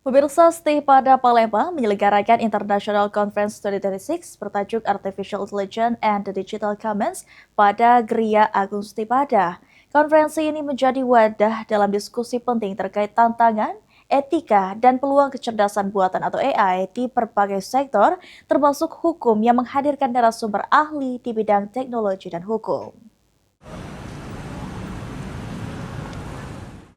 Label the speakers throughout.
Speaker 1: Pemirsa, Stay pada Palembang menyelenggarakan International Conference 2026 bertajuk Artificial Intelligence and the Digital Commons pada Geria Agung Stipada. Konferensi ini menjadi wadah dalam diskusi penting terkait tantangan, etika, dan peluang kecerdasan buatan atau AI di berbagai sektor, termasuk hukum yang menghadirkan narasumber ahli di bidang teknologi dan hukum.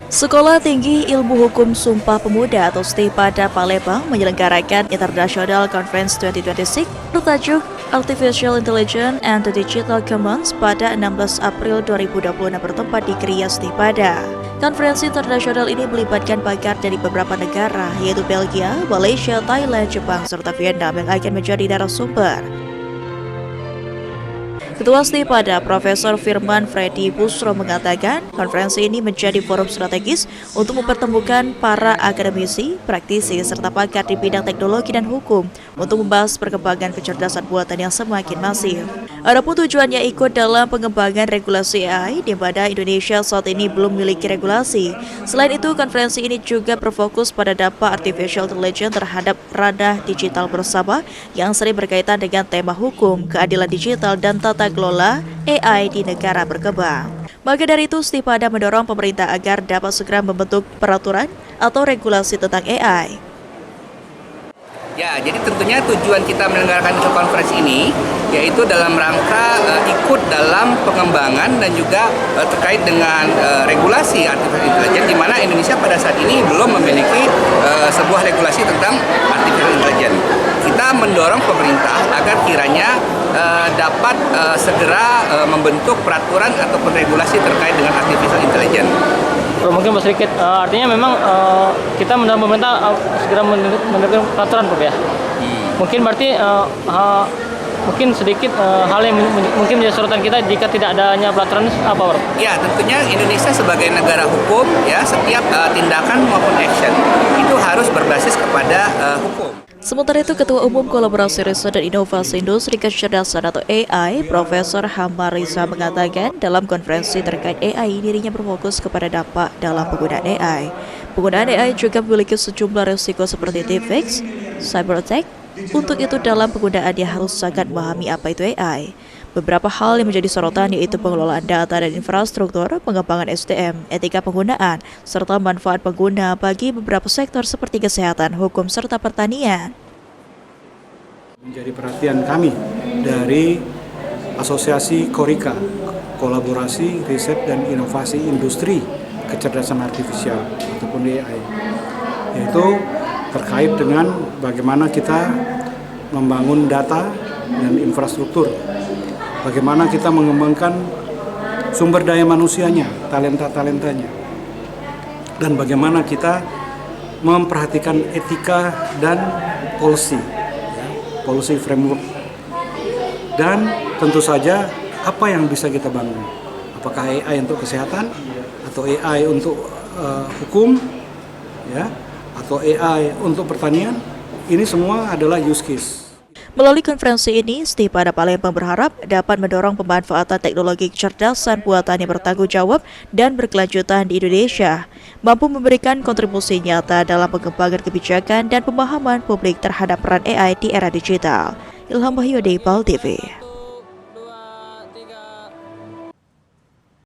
Speaker 1: Sekolah Tinggi Ilmu Hukum Sumpah Pemuda atau STI pada Palembang menyelenggarakan International Conference 2026 bertajuk Artificial Intelligence and the Digital Commons pada 16 April 2026 bertempat di Geria STI pada. Konferensi internasional ini melibatkan pakar dari beberapa negara yaitu Belgia, Malaysia, Thailand, Jepang, serta Vietnam yang akan menjadi narasumber. Ketua STI pada Profesor Firman Freddy Busro mengatakan konferensi ini menjadi forum strategis untuk mempertemukan para akademisi, praktisi, serta pakar di bidang teknologi dan hukum untuk membahas perkembangan kecerdasan buatan yang semakin masif. Adapun tujuannya ikut dalam pengembangan regulasi AI di mana Indonesia saat ini belum memiliki regulasi. Selain itu, konferensi ini juga berfokus pada dampak artificial intelligence terhadap ranah digital bersama yang sering berkaitan dengan tema hukum, keadilan digital, dan tata kelola AI di negara berkembang. Maka dari itu, STI pada mendorong pemerintah agar dapat segera membentuk peraturan atau regulasi tentang AI.
Speaker 2: Ya, jadi tentunya tujuan kita menyelenggarakan konferensi ini yaitu dalam rangka ikut dalam pengembangan dan juga terkait dengan regulasi artificial intelligence, di mana Indonesia pada saat ini belum memiliki sebuah regulasi tentang artificial intelligence. Kita mendorong pemerintah agar kiranya dapat segera membentuk peraturan ataupun regulasi terkait dengan artificial intelligence.
Speaker 3: Mungkin sedikit, artinya memang kita mendorong pemerintah segera menerbitkan peraturan, Prof, ya. Mungkin berarti mungkin sedikit hal yang mungkin menjadi sorotan kita jika tidak adanya peraturan apa, Prof? Ya,
Speaker 2: tentunya Indonesia sebagai negara hukum, ya, setiap tindakan maupun action itu harus berbasis kepada hukum.
Speaker 1: Sementara itu, Ketua Umum Kolaborasi Riset dan Inovasi Industri Kecerdasan atau AI, Profesor Hamar Riza mengatakan dalam konferensi terkait AI, dirinya berfokus kepada dampak dalam penggunaan AI. Penggunaan AI juga memiliki sejumlah risiko seperti deepfakes, cyber attack. Untuk itu, dalam penggunaannya harus sangat memahami apa itu AI. Beberapa hal yang menjadi sorotan yaitu pengelolaan data dan infrastruktur, pengembangan SDM, etika penggunaan, serta manfaat pengguna bagi beberapa sektor seperti kesehatan, hukum, serta pertanian.
Speaker 4: Menjadi perhatian kami dari Asosiasi Korika, Kolaborasi Riset dan Inovasi Industri Kecerdasan Artifisial ataupun AI, yaitu terkait dengan bagaimana kita membangun data dan infrastruktur, bagaimana kita mengembangkan sumber daya manusianya, talenta-talentanya, dan bagaimana kita memperhatikan etika dan policy framework, dan tentu saja apa yang bisa kita bangun, apakah AI untuk kesehatan atau AI untuk hukum, ya, atau AI untuk pertanian. Ini semua adalah use case.
Speaker 1: Melalui konferensi ini, STI pada Palembang berharap dapat mendorong pemanfaatan teknologi kecerdasan buatan yang bertanggung jawab dan berkelanjutan di Indonesia, mampu memberikan kontribusi nyata dalam pengembangan kebijakan dan pemahaman publik terhadap peran AI di era digital. Ilham Wahyudi, PAL TV.